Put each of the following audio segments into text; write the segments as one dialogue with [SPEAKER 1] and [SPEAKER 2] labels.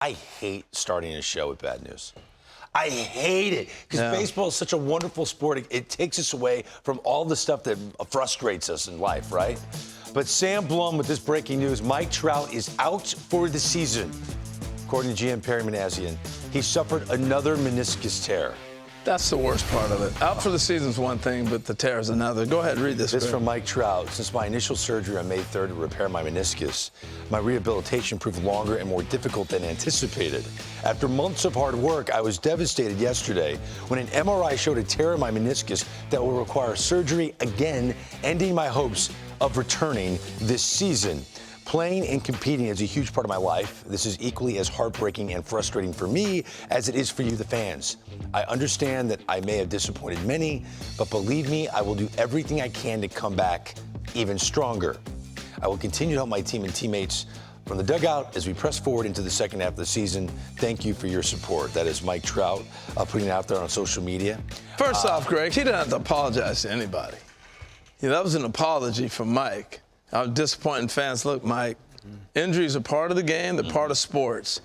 [SPEAKER 1] I hate starting a show with bad news. I hate it because baseball is such a wonderful sport. It takes us away from all the stuff that frustrates us in life, right? But Sam Blum with this breaking news, Mike Trout is out for the season. According to GM Perry Manassian, he suffered another meniscus tear.
[SPEAKER 2] That's the worst part of it. Out for the season's one thing, but the tear is another. Go ahead, read this.
[SPEAKER 1] This from Mike Trout. Since my initial surgery on May 3rd to repair my meniscus, my rehabilitation proved longer and more difficult than anticipated. After months of hard work, I was devastated yesterday when an MRI showed a tear in my meniscus that will require surgery again, ending my hopes of returning this season. Playing and competing is a huge part of my life. This is equally as heartbreaking and frustrating for me as it is for you, the fans. I understand that I may have disappointed many, but believe me, I will do everything I can to come back even stronger. I will continue to help my team and teammates from the dugout as we press forward into the second half of the season. Thank you for your support. That is Mike Trout putting it out there on social media.
[SPEAKER 2] First off, Greg, he didn't have to apologize to anybody. That was an apology from Mike. I'm disappointing fans. Look, Mike, injuries are part of the game. They're part of sports.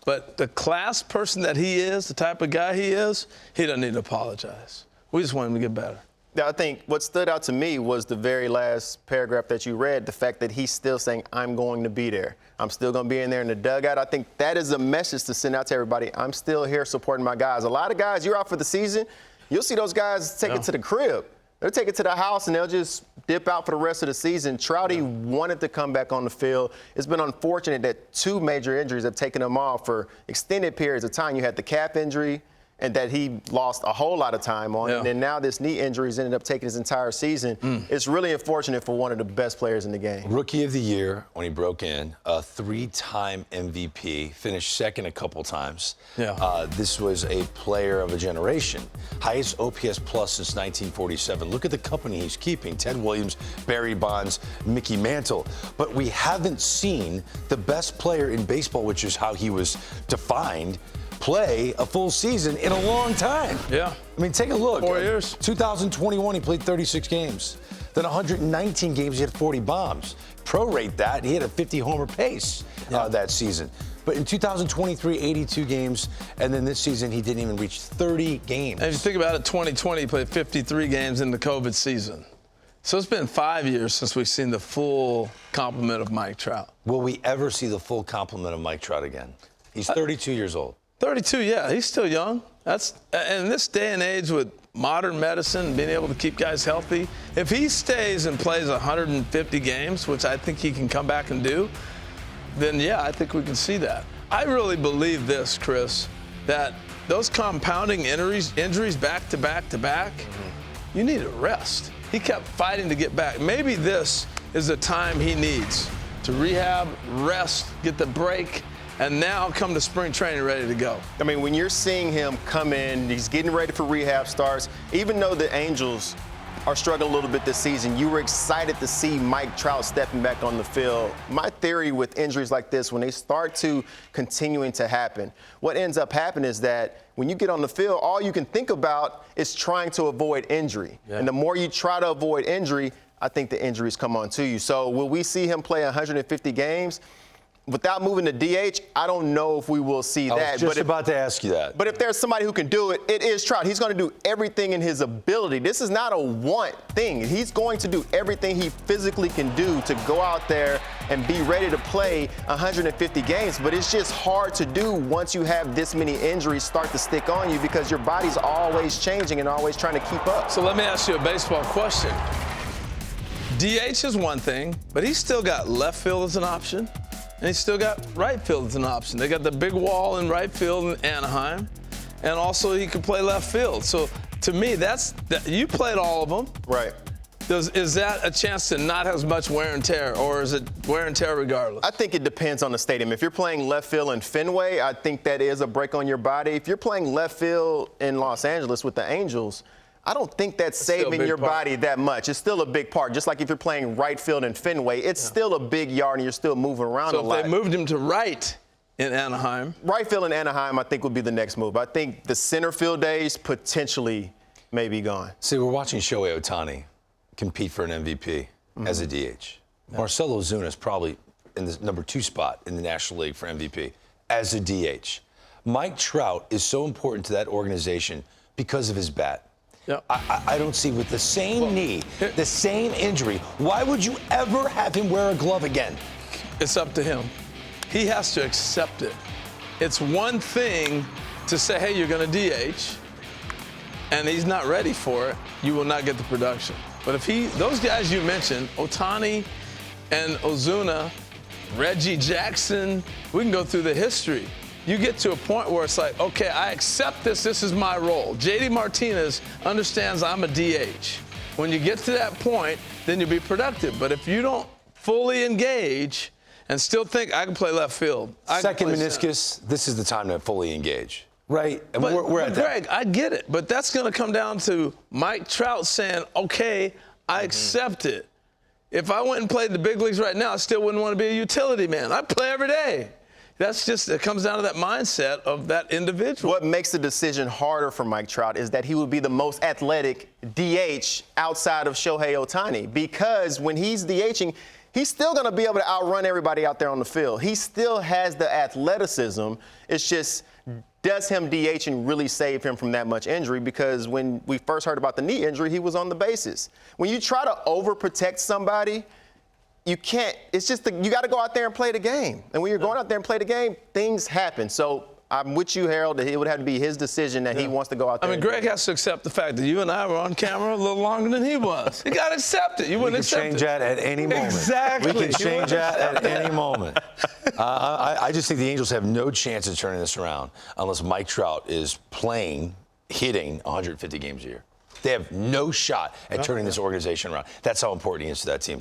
[SPEAKER 2] But the class person that he is, the type of guy he is, he doesn't need to apologize. We just want him to get better.
[SPEAKER 3] Yeah, I think what stood out to me was the very last paragraph that you read, the fact that he's still saying, I'm going to be there. I'm still going to be in there in the dugout. I think that is a message to send out to everybody. I'm still here supporting my guys. A lot of guys, you're out for the season, you'll see those guys take it to the crib. They'll take it to the house, and they'll just dip out for the rest of the season. Trouty wanted to come back on the field. It's been unfortunate that two major injuries have taken him off for extended periods of time. You had the calf injury, and that he lost a whole lot of time on. And then now this knee injuries ended up taking his entire season. It's really unfortunate for one of the best players in the game.
[SPEAKER 1] Rookie of the year when he broke in, a three-time MVP, finished second a couple times. This was a player of a generation. Highest OPS plus since 1947. Look at the company he's keeping. Ted Williams, Barry Bonds, Mickey Mantle. But we haven't seen the best player in baseball, which is how he was defined, play a full season in a long time. I mean, take a look.
[SPEAKER 2] 4 years.
[SPEAKER 1] 2021, he played 36 games. Then 119 games, he had 40 bombs. Prorate that, he had a 50-homer pace that season. But in 2023, 82 games, and then this season, he didn't even reach 30 games.
[SPEAKER 2] And if you think about it, 2020, he played 53 games in the COVID season. So it's been 5 years since we've seen the full complement of Mike Trout.
[SPEAKER 1] Will we ever see the full complement of Mike Trout again? He's 32 years old.
[SPEAKER 2] 32, yeah, he's still young. That's in this day and age with modern medicine, being able to keep guys healthy. If he stays and plays 150 games, which I think he can come back and do, then yeah, I think we can see that. I really believe this, Chris, that those compounding injuries back to back to back, you need a rest. He kept fighting to get back. Maybe this is the time he needs to rehab, rest, get the break, and now come to spring training ready to go.
[SPEAKER 3] I mean, when you're seeing him come in, he's getting ready for rehab starts. Even though the Angels are struggling a little bit this season, you were excited to see Mike Trout stepping back on the field. My theory with injuries like this, when they start to continuing to happen, what ends up happening is that when you get on the field, all you can think about is trying to avoid injury. And the more you try to avoid injury, I think the injuries come on to you. So will we see him play 150 games? Without moving to DH, I don't know if we will see that.
[SPEAKER 1] I was just about to ask you that.
[SPEAKER 3] But if there's somebody who can do it, it is Trout. He's going to do everything in his ability. This is not a want thing. He's going to do everything he physically can do to go out there and be ready to play 150 games. But it's just hard to do once you have this many injuries start to stick on you because your body's always changing and always trying to keep up.
[SPEAKER 2] So let me ask you a baseball question. DH is one thing, but he's still got left field as an option. And he's still got right field as an option. They got the big wall in right field in Anaheim, and also he can play left field. So to me, you played all of them.
[SPEAKER 3] Right.
[SPEAKER 2] Is that a chance to not have as much wear and tear, or is it wear and tear regardless?
[SPEAKER 3] I think it depends on the stadium. If you're playing left field in Fenway, I think that is a break on your body. If you're playing left field in Los Angeles with the Angels, I don't think that's saving your body that much. It's still a big part. Just like if you're playing right field in Fenway, it's still a big yard and you're still moving around a lot.
[SPEAKER 2] So if they moved him to right in Anaheim.
[SPEAKER 3] Right field in Anaheim, I think, would be the next move. I think the center field days potentially may be gone.
[SPEAKER 1] See, we're watching Shohei Ohtani compete for an MVP as a DH. Marcell Ozuna is probably in the number 2 spot in the National League for MVP as a DH. Mike Trout is so important to that organization because of his bat.
[SPEAKER 2] Yep.
[SPEAKER 1] I don't see with the same knee, the same injury, why would you ever have him wear a glove again?
[SPEAKER 2] It's up to him. He has to accept it. It's one thing to say, hey, you're going to DH, and he's not ready for it, you will not get the production. But if those guys you mentioned, Ohtani and Ozuna, Reggie Jackson, we can go through the history. You get to a point where it's like, okay, I accept this is my role. JD Martinez understands I'm a DH. When you get to that point, then you'll be productive. But if you don't fully engage and still think I can play left field.
[SPEAKER 1] Second meniscus, this is the time to fully engage. Right? And
[SPEAKER 2] but
[SPEAKER 1] we're at
[SPEAKER 2] Greg,
[SPEAKER 1] that.
[SPEAKER 2] I get it. But that's going to come down to Mike Trout saying, okay, I accept it. If I went and played the big leagues right now, I still wouldn't want to be a utility man. I play every day. That's just, it comes down to that mindset of that individual.
[SPEAKER 3] What makes the decision harder for Mike Trout is that he would be the most athletic DH outside of Shohei Ohtani, because when he's DHing, he's still going to be able to outrun everybody out there on the field. He still has the athleticism. It's just, does him DHing really save him from that much injury? Because when we first heard about the knee injury, he was on the bases. When you try to overprotect somebody, you can't. It's just you got to go out there and play the game. And when you're going out there and play the game, things happen. So I'm with you, Harold, that it would have to be his decision that he wants to go out there.
[SPEAKER 2] I mean, Greg has to accept the fact that you and I were on camera a little longer than he was. You got to accept it. You wouldn't accept it.
[SPEAKER 1] We can change that at any moment.
[SPEAKER 2] Exactly.
[SPEAKER 1] We can change that at any moment. I just think the Angels have no chance of turning this around unless Mike Trout is hitting 150 games a year. They have no shot at turning this organization around. That's how important he is to that team.